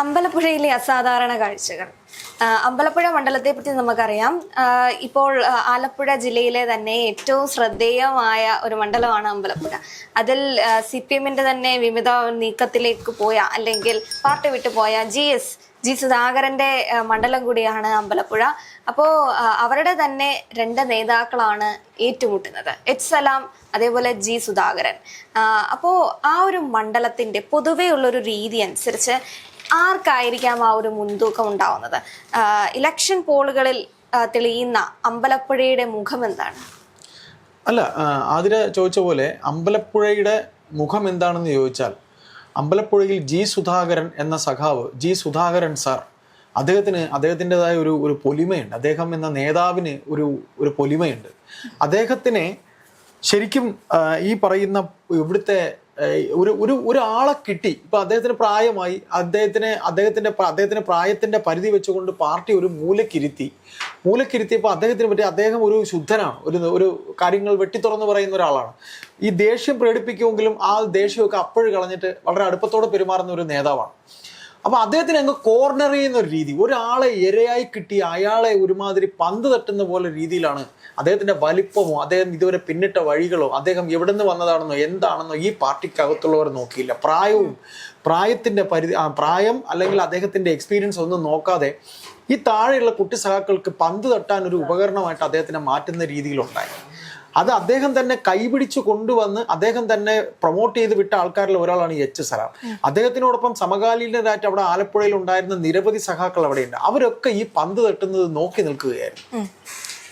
അമ്പലപ്പുഴയിലെ അസാധാരണ കാഴ്ചകൾ. അമ്പലപ്പുഴ മണ്ഡലത്തെ പറ്റി നമുക്കറിയാം. ഇപ്പോൾ ആലപ്പുഴ ജില്ലയിലെ തന്നെ ഏറ്റവും ശ്രദ്ധേയമായ ഒരു മണ്ഡലമാണ് അമ്പലപ്പുഴ. അതിൽ CPM-ന്റെ തന്നെ വിവിധ നീക്കത്തിലേക്ക് പോയ അല്ലെങ്കിൽ പാർട്ടി വിട്ടുപോയ ജി സുധാകരന്റെ മണ്ഡലം കൂടിയാണ് അമ്പലപ്പുഴ. അപ്പോൾ അവരുടെ തന്നെ രണ്ട് നേതാക്കളാണ് ഏറ്റുമുട്ടുന്നത്, എച്ച് സലാം അതേപോലെ ജി സുധാകരൻ. അപ്പോൾ ആ ഒരു മണ്ഡലത്തിന്റെ പൊതുവേ ഉള്ളൊരു രീതി അനുസരിച്ച് ആർക്കായിരിക്കാം ആ ഒരു മുൻതൂക്കം ഉണ്ടാവുന്നത്? ഇലക്ഷൻ പോളുകളിൽ തെളിയുന്ന അമ്പലപ്പുഴയുടെ മുഖം എന്താണ്? അല്ല, ആതിര ചോദിച്ച പോലെ അമ്പലപ്പുഴയുടെ മുഖം എന്താണെന്ന് ചോദിച്ചാൽ, അമ്പലപ്പുഴയിൽ ജി സുധാകരൻ എന്ന സഖാവ്, ജി സുധാകരൻ സാർ, അദ്ദേഹത്തിൻ്റെതായ ഒരു പൊലിമയുണ്ട്. അദ്ദേഹം എന്ന നേതാവിന് ഒരു പൊലിമയുണ്ട്. അദ്ദേഹത്തിനെ ശരിക്കും ഈ പറയുന്ന ഇവിടുത്തെ ഒരാളെ കിട്ടി. ഇപ്പൊ അദ്ദേഹത്തിന് പ്രായമായി, അദ്ദേഹത്തിന്റെ പ്രായത്തിന്റെ പരിധി വെച്ചുകൊണ്ട് പാർട്ടി ഒരു മൂലക്കിരുത്തിയപ്പോൾ അദ്ദേഹത്തിന് പറ്റി അദ്ദേഹം ഒരു ശുദ്ധനാണ്, ഒരു കാര്യങ്ങൾ വെട്ടിത്തുറന്ന് പറയുന്ന ഒരാളാണ്. ഈ ദേഷ്യം പ്രകടിപ്പിക്കുമെങ്കിലും ആ ദേഷ്യമൊക്കെ അപ്പോഴും കളഞ്ഞിട്ട് വളരെ അടുപ്പത്തോടെ പെരുമാറുന്ന ഒരു നേതാവാണ്. അപ്പൊ അദ്ദേഹത്തിന് അങ്ങ് കോർണർ ചെയ്യുന്ന ഒരു രീതി, ഒരാളെ ഇരയായി കിട്ടി അയാളെ ഒരുമാതിരി പന്ത് തട്ടുന്ന പോലെ രീതിയിലാണ് അദ്ദേഹത്തിന്റെ വലിപ്പമോ അദ്ദേഹം ഇതുവരെ പിന്നിട്ട വഴികളോ അദ്ദേഹം എവിടെ നിന്ന് വന്നതാണെന്നോ എന്താണെന്നോ ഈ പാർട്ടിക്കകത്തുള്ളവർ നോക്കിയില്ല. പ്രായത്തിന്റെ പ്രായം അല്ലെങ്കിൽ അദ്ദേഹത്തിന്റെ എക്സ്പീരിയൻസ് ഒന്നും നോക്കാതെ ഈ താഴെയുള്ള കുട്ടി സഖാക്കൾക്ക് പന്ത് തട്ടാൻ ഒരു ഉപകരണമായിട്ട് അദ്ദേഹത്തിനെ മാറ്റുന്ന രീതിയിലുണ്ടായി. അത് അദ്ദേഹം തന്നെ കൈപിടിച്ചു കൊണ്ടുവന്ന് അദ്ദേഹം തന്നെ പ്രൊമോട്ട് ചെയ്ത് വിട്ട ആൾക്കാരിൽ ഒരാളാണ് എച്ച് സലാം. അദ്ദേഹത്തിനോടൊപ്പം സമകാലീനരായിട്ട് അവിടെ ആലപ്പുഴയിൽ ഉണ്ടായിരുന്ന നിരവധി സഖാക്കൾ അവിടെയുണ്ട്. അവരൊക്കെ ഈ പന്ത് തട്ടുന്നത് നോക്കി നിൽക്കുകയായിരുന്നു.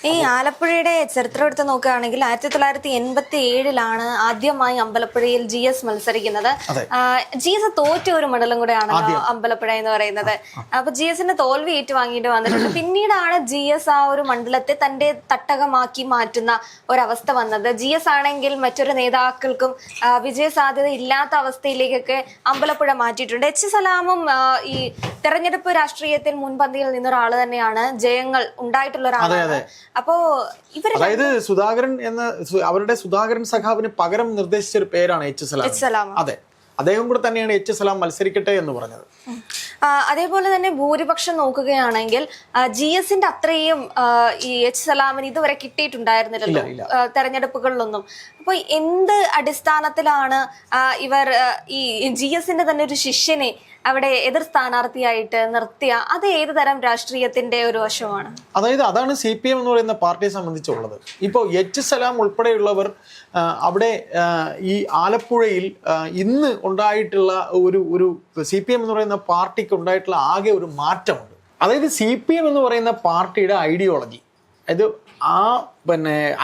ഈ ആലപ്പുഴയുടെ ചരിത്രം എടുത്ത് നോക്കുകയാണെങ്കിൽ 1987 ആദ്യമായി അമ്പലപ്പുഴയിൽ GS മത്സരിക്കുന്നത്. GS തോറ്റ ഒരു മണ്ഡലം കൂടെയാണല്ലോ അമ്പലപ്പുഴ എന്ന് പറയുന്നത്. അപ്പൊ GS-ന്റെ തോൽവി ഏറ്റുവാങ്ങിയിട്ട് വന്നിട്ടുണ്ട്. പിന്നീടാണ് GS ആ ഒരു മണ്ഡലത്തെ തന്റെ തട്ടകമാക്കി മാറ്റുന്ന ഒരവസ്ഥ വന്നത്. GS ആണെങ്കിൽ മറ്റൊരു നേതാക്കൾക്കും വിജയ സാധ്യത ഇല്ലാത്ത അവസ്ഥയിലേക്കൊക്കെ അമ്പലപ്പുഴ മാറ്റിയിട്ടുണ്ട്. എച്ച് സലാമും ഈ തെരഞ്ഞെടുപ്പ് രാഷ്ട്രീയത്തിൽ മുൻപന്തിയിൽ നിന്നൊരാള് തന്നെയാണ്, ജയങ്ങൾ ഉണ്ടായിട്ടുള്ള ഒരാളാണ്. അപ്പോ അതായത് സുധാകരൻ അവരുടെ സുധാകരൻ സഖാവിന് പകരം നിർദ്ദേശിച്ച ഒരു പേരാണ് എച്ച് സലാം. അതെ, അദ്ദേഹം കൂടെ തന്നെയാണ് എച്ച് സലാം മത്സരിക്കട്ടെ എന്ന് പറഞ്ഞത്. അതേപോലെ തന്നെ ഭൂരിപക്ഷം നോക്കുകയാണെങ്കിൽ GS-ന്റെ അത്രയും ഈ എച്ച് സലാമിന് ഇതുവരെ കിട്ടിയിട്ടുണ്ടായിരുന്നില്ലല്ലോ തെരഞ്ഞെടുപ്പുകളിലൊന്നും. അപ്പൊ എന്ത് അടിസ്ഥാനത്തിലാണ് ഇവർ ഈ GS-ന്റെ തന്നെ ഒരു ശിഷ്യനെ അവിടെ എതിർ സ്ഥാനാർത്ഥിയായിട്ട് നിർത്തിയ? അത് ഏത് തരം രാഷ്ട്രീയത്തിന്റെ ഒരു വശമാണ്? അതാണ് CPM എന്ന് പറയുന്ന പാർട്ടിയെ സംബന്ധിച്ചുള്ളത്. ഇപ്പോൾ എച്ച് സലാം ഉൾപ്പെടെയുള്ളവർ അവിടെ ഈ ആലപ്പുഴയിൽ ഇന്ന് ഉണ്ടായിട്ടുള്ള ഒരു CPM എന്ന് പറയുന്ന പാർട്ടിക്ക് ഉണ്ടായിട്ടുള്ള ആകെ ഒരു മാറ്റമുണ്ട്. അതായത് CPM എന്ന് പറയുന്ന പാർട്ടിയുടെ ഐഡിയോളജി, അതായത്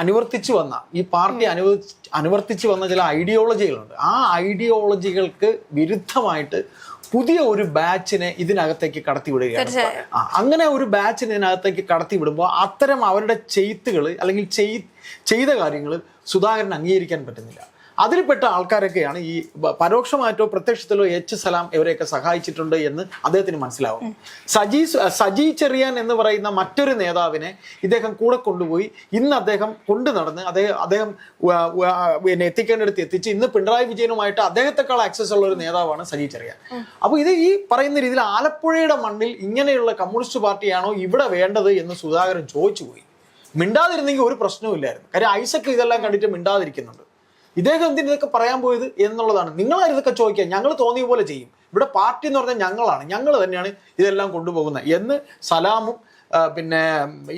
അനുവർത്തിച്ചു വന്ന ഈ പാർട്ടി അനുവർത്തിച്ചു വന്ന ചില ഐഡിയോളജികളുണ്ട്. ആ ഐഡിയോളജികൾക്ക് വിരുദ്ധമായിട്ട് പുതിയ ഒരു ബാച്ചിനെ ഇതിനകത്തേക്ക് കടത്തിവിടുകയാണ്. അങ്ങനെ ഒരു ബാച്ചിനെ ഇതിനകത്തേക്ക് കടത്തിവിടുമ്പോൾ അത്തരം അവരുടെ ചെയ്ത്തുകൾ അല്ലെങ്കിൽ ചെയ്ത കാര്യങ്ങൾ സുധാകരൻ അംഗീകരിക്കാൻ പറ്റുന്നില്ല. അതിൽപ്പെട്ട ആൾക്കാരൊക്കെയാണ് ഈ പരോക്ഷമായിട്ടോ പ്രത്യക്ഷത്തിലോ എച്ച് സലാം ഇവരെയൊക്കെ സഹായിച്ചിട്ടുണ്ട് എന്ന് അദ്ദേഹത്തിന് മനസ്സിലാവും. സജി ചെറിയാൻ എന്ന് പറയുന്ന മറ്റൊരു നേതാവിനെ ഇദ്ദേഹം കൂടെ കൊണ്ടുപോയി ഇന്ന് അദ്ദേഹം കൊണ്ടു നടന്ന് അദ്ദേഹം എത്തിക്കേണ്ടടുത്ത് എത്തിച്ച് ഇന്ന് പിണറായി വിജയനുമായിട്ട് അദ്ദേഹത്തെക്കാൾ ആക്സസ് ഉള്ള ഒരു നേതാവാണ് സജി ചെറിയാൻ. അപ്പൊ ഇത് ഈ പറയുന്ന രീതിയിൽ ആലപ്പുഴയുടെ മണ്ണിൽ ഇങ്ങനെയുള്ള കമ്മ്യൂണിസ്റ്റ് പാർട്ടിയാണോ ഇവിടെ വേണ്ടത് എന്ന് സുധാകരൻ ചോദിച്ചു പോയി. മിണ്ടാതിരുന്നെങ്കിൽ ഒരു പ്രശ്നവും ഇല്ലായിരുന്നു. കാര്യം ഐസക് ഇതെല്ലാം കണ്ടിട്ട് മിണ്ടാതിരിക്കുന്നുണ്ട്. ഇദ്ദേഹം എന്തിന് ഇതൊക്കെ പറയാൻ പോയത് എന്നുള്ളതാണ്. നിങ്ങളാരും ഇതൊക്കെ ചോദിക്കുക, ഞങ്ങൾ തോന്നിയ പോലെ ചെയ്യും, ഇവിടെ പാർട്ടി എന്ന് പറഞ്ഞാൽ ഞങ്ങൾ തന്നെയാണ് ഇതെല്ലാം കൊണ്ടുപോകുന്നത് എന്ന് സലാമും പിന്നെ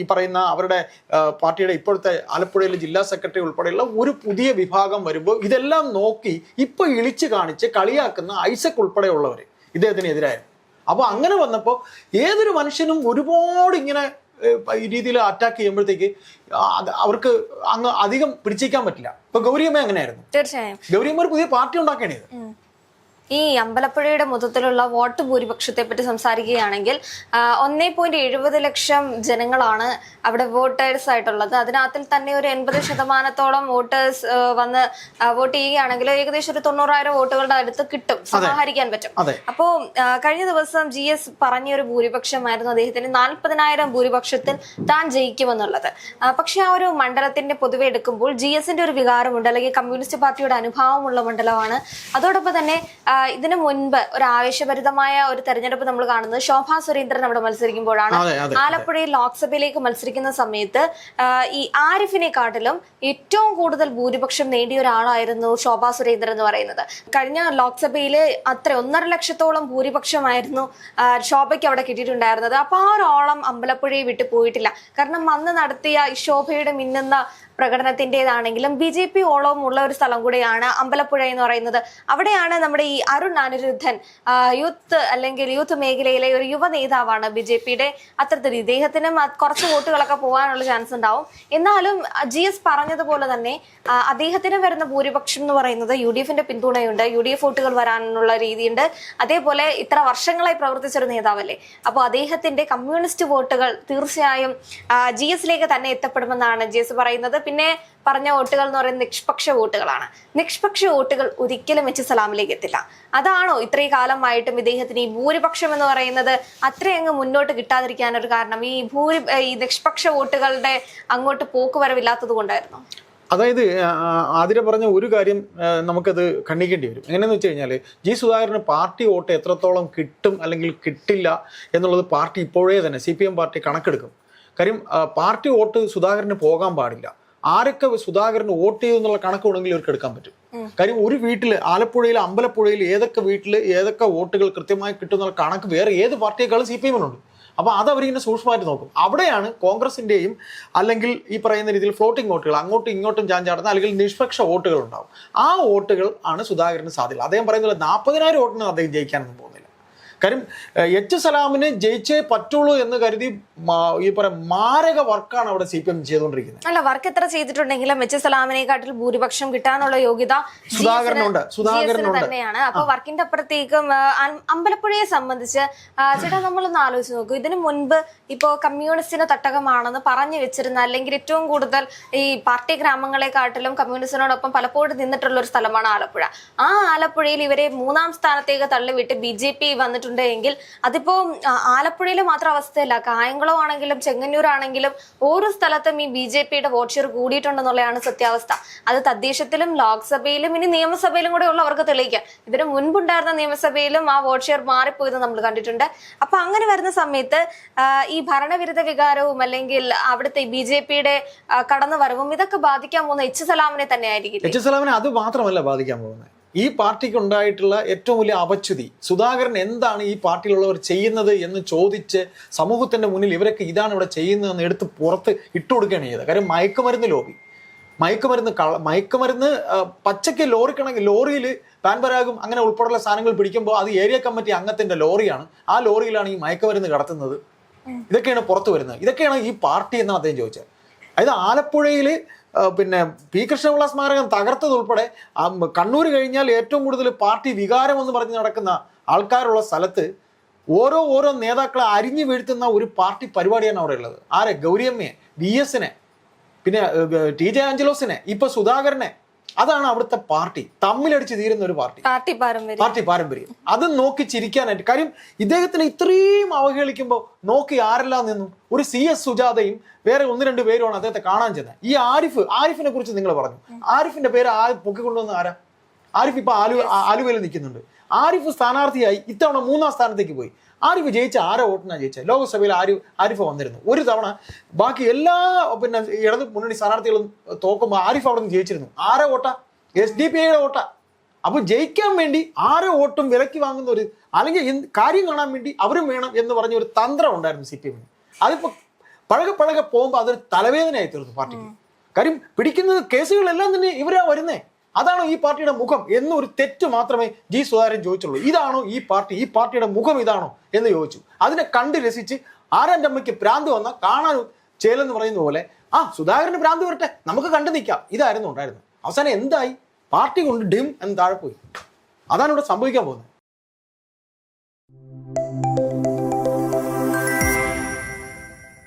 ഈ പറയുന്ന അവരുടെ പാർട്ടിയുടെ ഇപ്പോഴത്തെ ആലപ്പുഴയിലെ ജില്ലാ സെക്രട്ടറി ഉൾപ്പെടെയുള്ള ഒരു പുതിയ വിഭാഗം വരുമ്പോൾ ഇതെല്ലാം നോക്കി ഇപ്പൊ ഇളിച്ചു കാണിച്ച് കളിയാക്കുന്ന ഐസക് ഉൾപ്പെടെയുള്ളവർ ഇദ്ദേഹത്തിനെതിരായിരുന്നു. അപ്പൊ അങ്ങനെ വന്നപ്പോൾ ഏതൊരു മനുഷ്യനും ഒരുപാട് ഇങ്ങനെ ഈ രീതിയിൽ അറ്റാക്ക് ചെയ്യുമ്പോഴത്തേക്ക് അവർക്ക് അങ്ങ് അധികം പിടിച്ചേക്കാൻ പറ്റില്ല. ഇപ്പൊ ഗൗരിയമ്മ അങ്ങനെയായിരുന്നു. തീർച്ചയായും ഗൗരിയമ്മ ഒരു പുതിയ പാർട്ടി ഉണ്ടാക്കേണ്ടത്. ഈ അമ്പലപ്പുഴയുടെ മൊത്തത്തിലുള്ള വോട്ട് ഭൂരിപക്ഷത്തെ പറ്റി സംസാരിക്കുകയാണെങ്കിൽ 1.70 ലക്ഷം ജനങ്ങളാണ് അവിടെ വോട്ടേഴ്സ് ആയിട്ടുള്ളത്. അതിനകത്തിൽ തന്നെ ഒരു 80% വോട്ടേഴ്സ് വന്ന് വോട്ട് ചെയ്യുകയാണെങ്കിൽ ഏകദേശം ഒരു 90,000 വോട്ടുകളുടെ അടുത്ത് കിട്ടും, സമാഹരിക്കാൻ പറ്റും. അപ്പോ കഴിഞ്ഞ ദിവസം GS പറഞ്ഞൊരു ഭൂരിപക്ഷമായിരുന്നു അദ്ദേഹത്തിന് 40,000 ഭൂരിപക്ഷത്തിൽ താൻ ജയിക്കുമെന്നുള്ളത്. പക്ഷെ ആ ഒരു മണ്ഡലത്തിന്റെ പൊതുവെ എടുക്കുമ്പോൾ GS-ന്റെ ഒരു വികാരമുണ്ട്, അല്ലെങ്കിൽ കമ്മ്യൂണിസ്റ്റ് പാർട്ടിയുടെ അനുഭാവമുള്ള മണ്ഡലമാണ്. അതോടൊപ്പം തന്നെ ഇതിനു മുൻപ് ഒരു ആവേശഭരിതമായ ഒരു തെരഞ്ഞെടുപ്പ് നമ്മൾ കാണുന്നത് ശോഭാ സുരേന്ദ്രൻ അവിടെ മത്സരിക്കുമ്പോഴാണ്. ആലപ്പുഴയിൽ ലോക്സഭയിലേക്ക് മത്സരിക്കുന്ന സമയത്ത് ഈ ആരിഫിനെക്കാട്ടിലും ഏറ്റവും കൂടുതൽ ഭൂരിപക്ഷം നേടിയ ഒരാളായിരുന്നു ശോഭാ സുരേന്ദ്രൻ എന്ന് പറയുന്നത്. കഴിഞ്ഞ ലോക്സഭയില് അത്ര 1.5 ലക്ഷത്തോളം ഭൂരിപക്ഷമായിരുന്നു ശോഭയ്ക്ക് അവിടെ കിട്ടിയിട്ടുണ്ടായിരുന്നത്. അപ്പൊ ആ ഒരോളം അമ്പലപ്പുഴയെ വിട്ടു പോയിട്ടില്ല. കാരണം അന്ന് നടത്തിയ ഈ ശോഭയുടെ മിന്നുന്ന പ്രകടനത്തിൻ്റെതാണെങ്കിലും BJP ഓളവും ഉള്ള ഒരു സ്ഥലം കൂടെയാണ് അമ്പലപ്പുഴ എന്ന് പറയുന്നത്. അവിടെയാണ് നമ്മുടെ ഈ അരുൺ അനിരുദ്ധൻ യൂത്ത് മേഖലയിലെ ഒരു യുവ നേതാവാണ് BJPയുടെ. അത്തരത്തിൽ ഇദ്ദേഹത്തിനും കുറച്ച് വോട്ടുകളൊക്കെ പോകാനുള്ള ചാൻസ് ഉണ്ടാവും. എന്നാലും GS പറഞ്ഞതുപോലെ തന്നെ അദ്ദേഹത്തിന് വരുന്ന ഭൂരിപക്ഷം എന്ന് പറയുന്നത് UDFന്റെ പിന്തുണയുണ്ട്, UDF വോട്ടുകൾ വരാനുള്ള രീതിയുണ്ട്. അതേപോലെ ഇത്ര വർഷങ്ങളായി പ്രവർത്തിച്ചൊരു നേതാവല്ലേ, അപ്പോൾ അദ്ദേഹത്തിന്റെ കമ്മ്യൂണിസ്റ്റ് വോട്ടുകൾ തീർച്ചയായും GSലേക്ക് തന്നെ എത്തപ്പെടുമെന്നാണ് GS പറയുന്നത്. പിന്നെ പറഞ്ഞ വോട്ടുകൾ എന്ന് പറയുന്നത് നിഷ്പക്ഷ വോട്ടുകളാണ്. നിഷ്പക്ഷ വോട്ടുകൾ ഒരിക്കലും സലാമിലേക്ക് എത്തില്ല. അതാണോ ഇത്രയും കാലമായിട്ടും ഇദ്ദേഹത്തിന് ഈ ഭൂരിപക്ഷം എന്ന് പറയുന്നത് അത്രയങ്ങ് മുന്നോട്ട് കിട്ടാതിരിക്കാനൊരു കാരണം? ഈ നിഷ്പക്ഷ വോട്ടുകളുടെ അങ്ങോട്ട് പോക്കുവരവില്ലാത്തത് കൊണ്ടായിരുന്നു. അതായത് ആതിര പറഞ്ഞ ഒരു കാര്യം നമുക്കത് ഖണ്ഡിക്കേണ്ടി വരും. എങ്ങനെയെന്ന് വെച്ച് കഴിഞ്ഞാൽ ജി സുധാകരന് പാർട്ടി വോട്ട് എത്രത്തോളം കിട്ടും അല്ലെങ്കിൽ കിട്ടില്ല എന്നുള്ളത് പാർട്ടി ഇപ്പോഴേ തന്നെ CPM പാർട്ടി കണക്കെടുക്കും. കാര്യം പാർട്ടി വോട്ട് സുധാകരന് പോകാൻ പാടില്ല. ആരൊക്കെ സുധാകരന് വോട്ട് ചെയ്തു എന്നുള്ള കണക്ക് വേണമെങ്കിൽ ഇവർക്ക് എടുക്കാൻ പറ്റും. കാര്യം ഒരു വീട്ടിൽ ആലപ്പുഴയിൽ അമ്പലപ്പുഴയിൽ ഏതൊക്കെ വീട്ടിൽ ഏതൊക്കെ വോട്ടുകൾ കൃത്യമായി കിട്ടും എന്നുള്ള കണക്ക് വേറെ ഏത് പാർട്ടിയേക്കാളും CPM-നുണ്ട്. അപ്പോൾ അത് അവരിങ്ങനെ സൂക്ഷ്മമായിട്ട് നോക്കും. അവിടെയാണ് കോൺഗ്രസിൻ്റെയും അല്ലെങ്കിൽ ഈ പറയുന്ന രീതിയിൽ ഫ്ലോട്ടിംഗ് വോട്ടുകൾ അങ്ങോട്ടും ഇങ്ങോട്ടും ചാഞ്ചാടുന്ന അല്ലെങ്കിൽ നിഷ്പക്ഷ വോട്ടുകൾ ഉണ്ടാവും. ആ വോട്ടുകൾ ആണ് സുധാകരന് സാധ്യത. അദ്ദേഹം പറയുന്നത് 40,000 വോട്ടിന് അദ്ദേഹം ജയിക്കാനൊന്നും പോകുന്നില്ല. കാര്യം സലാമിന് ജയിച്ചേ പറ്റുള്ളൂ എന്ന് കരുതി ഈ പറയാം മാരക വർക്കാണ് അവിടെ CPM ചെയ്തുകൊണ്ടിരിക്കുന്നത്. അല്ല, വർക്ക് എത്ര ചെയ്തിട്ടുണ്ടെങ്കിലും സലാമിനെക്കാട്ടിൽ ഭൂരിപക്ഷം കിട്ടാനുള്ള യോഗ്യത സുധാകരനുണ്ട് തന്നെയാണ്. അപ്പൊ വർക്കിന്റെ അപ്പുറത്തേക്കും അമ്പലപ്പുഴയെ സംബന്ധിച്ച് ചേട്ടാ നമ്മളൊന്ന് ആലോചിച്ച് നോക്കൂ. ഇതിനു മുൻപ് ഇപ്പോ കമ്മ്യൂണിസ്റ്റിന് തട്ടകമാണെന്ന് പറഞ്ഞു വെച്ചിരുന്ന അല്ലെങ്കിൽ ഏറ്റവും കൂടുതൽ ഈ പാർട്ടി ഗ്രാമങ്ങളെക്കാട്ടിലും കമ്മ്യൂണിസ്റ്റിനോടൊപ്പം പലപ്പോഴും നിന്നിട്ടുള്ള ഒരു സ്ഥലമാണ് ആലപ്പുഴ. ആ ആലപ്പുഴയിൽ ഇവരെ 3ാം സ്ഥാനത്തേക്ക് തള്ളിവിട്ട് BJP വന്നിട്ടുണ്ട് എങ്കിൽ അതിപ്പോ ആലപ്പുഴയിലെ മാത്രം അവസ്ഥയല്ല, കായംകുളം ആണെങ്കിലും ചെങ്ങന്നൂർ ആണെങ്കിലും ഓരോ സ്ഥലത്തും ഈ BJPയുടെ വോട്ട് ഷെയർ കൂടിയിട്ടുണ്ടെന്നുള്ളതാണ് സത്യാവസ്ഥ. അത് തദ്ദേശത്തിലും ലോക്സഭയിലും ഇനി നിയമസഭയിലും കൂടെ ഉള്ളവർക്ക് തെളിയിക്കാം. ഇതിന് മുൻപുണ്ടായിരുന്ന നിയമസഭയിലും ആ വോട്ട് ഷെയർ മാറിപ്പോയത് നമ്മൾ കണ്ടിട്ടുണ്ട്. അപ്പൊ അങ്ങനെ വരുന്ന സമയത്ത് ഈ ഭരണവിരുദ്ധ വികാരവും അല്ലെങ്കിൽ അവിടുത്തെ BJPയുടെ കടന്നുവരവും ഇതൊക്കെ ബാധിക്കാൻ പോകുന്ന സലാമിനെ തന്നെ ആയിരിക്കും. സലാമിനെ അത് മാത്രമല്ല ബാധിക്കാൻ പോകുന്നത്. ഈ പാർട്ടിക്ക് ഉണ്ടായിട്ടുള്ള ഏറ്റവും വലിയ അപച്യുതി സുധാകരൻ എന്താണ് ഈ പാർട്ടിയിലുള്ളവർ ചെയ്യുന്നത് എന്ന് ചോദിച്ച് സമൂഹത്തിന്റെ മുന്നിൽ ഇവരൊക്കെ ഇതാണ് ഇവിടെ ചെയ്യുന്നതെന്ന് എടുത്ത് പുറത്ത് ഇട്ടുകൊടുക്കുകയാണ് ചെയ്തത്. കാര്യം മയക്കുമരുന്ന് ലോബി, മയക്കുമരുന്ന് പച്ചയ്ക്ക് ലോറിയിൽ പാൻപരാഗും അങ്ങനെ ഉൾപ്പെടെയുള്ള സാധനങ്ങൾ പിടിക്കുമ്പോൾ അത് ഏരിയ കമ്മിറ്റി അംഗത്തിന്റെ ലോറിയാണ്. ആ ലോറിയിലാണ് ഈ മയക്കുമരുന്ന് കടത്തുന്നത്. ഇതൊക്കെയാണ് പുറത്തു വരുന്നത്. ഇതൊക്കെയാണ് ഈ പാർട്ടി എന്നാണ് അദ്ദേഹം ചോദിച്ചത്. അതായത് ആലപ്പുഴയിൽ പിന്നെ P. കൃഷ്ണപിള്ള സ്മാരകം തകർത്തതുൾപ്പെടെ കണ്ണൂർ കഴിഞ്ഞാൽ ഏറ്റവും കൂടുതൽ പാർട്ടി വികാരം എന്ന് പറഞ്ഞ് നടക്കുന്ന ആൾക്കാരുള്ള സ്ഥലത്ത് ഓരോ നേതാക്കളെ അരിഞ്ഞു വീഴ്ത്തുന്ന ഒരു പാർട്ടി പരിപാടിയാണ് അവിടെ ഉള്ളത്. ആരെ? ഗൗരിയമ്മയെ, VS-നെ, പിന്നെ TJ ആഞ്ചലോസിനെ, ഇപ്പൊ സുധാകരനെ. അതാണ് അവിടുത്തെ പാർട്ടി. തമ്മിലടിച്ച് തീരുന്ന ഒരു പാർട്ടി പാരമ്പര്യം. അത് നോക്കി ചിരിക്കാനായിട്ട്. കാര്യം ഇദ്ദേഹത്തിന് ഇത്രയും അവഹേളിക്കുമ്പോൾ നോക്കി ആരെല്ലാം നിന്നു? ഒരു CS സുജാതയും വേറെ 1-2 പേരുമാണ് അദ്ദേഹത്തെ കാണാൻ ചെന്നത്. ഈ ആരിഫിനെ കുറിച്ച് നിങ്ങൾ പറഞ്ഞു. ആരിഫിന്റെ പേര് പൊക്കിക്കൊണ്ടുവന്ന ആരാ? ആരിഫ് ഇപ്പൊ ആലുവയിൽ നിൽക്കുന്നുണ്ട്. ആരിഫ് സ്ഥാനാർത്ഥിയായി ഇത്തവണ 3ാം സ്ഥാനത്തേക്ക് പോയി. ആരിഫ് ജയിച്ച ആരെ വോട്ടിനാണ് ജയിച്ചത്? ലോക്സഭയിൽ ആരിഫ് വന്നിരുന്നു. ഒരു തവണ ബാക്കി എല്ലാ ഇടത് മുന്നണി സ്ഥാനാർത്ഥികളും തോക്കുമ്പോൾ ആരിഫ് അവിടെ നിന്ന് ജയിച്ചിരുന്നു. ആരെ വോട്ടാ? SDPIയുടെ വോട്ടാ. അപ്പൊ ജയിക്കാൻ വേണ്ടി ആരെ വോട്ടും വിലക്കി വാങ്ങുന്ന ഒരു അല്ലെങ്കിൽ കാര്യം കാണാൻ വേണ്ടി അവരും വേണം എന്ന് പറഞ്ഞ ഒരു തന്ത്രം ഉണ്ടായിരുന്നു CPM-ന്. അതിപ്പോ പഴകെ പോകുമ്പോൾ അതൊരു തലവേദനയായി തീർന്നു പാർട്ടിക്ക്. കാര്യം പിടിക്കുന്ന കേസുകളെല്ലാം തന്നെ ഇവരാ വരുന്നേ. അതാണോ ഈ പാർട്ടിയുടെ മുഖം എന്നൊരു തെറ്റ് മാത്രമേ ജി സുധാകരൻ ചോദിച്ചുള്ളൂ. ഇതാണോ ഈ പാർട്ടിയുടെ മുഖം ഇതാണോ എന്ന് ചോദിച്ചു. അതിനെ കണ്ട് രസിച്ച് ആരാൻ്റെ അമ്മയ്ക്ക് ഭ്രാന്ത് വന്നാൽ കാണാൻ ചേലെന്ന് പറയുന്ന പോലെ സുധാകരന് ഭ്രാന്ത് വരട്ടെ, നമുക്ക് കണ്ടു നിൽക്കാം, ഇതായിരുന്നു ഉണ്ടായിരുന്നത്. അവസാനം എന്തായി? പാർട്ടി കൊണ്ട് ഡിം എന്ന് താഴെ പോയി. അതാണ് ഇവിടെ സംഭവിക്കാൻ പോകുന്നത്.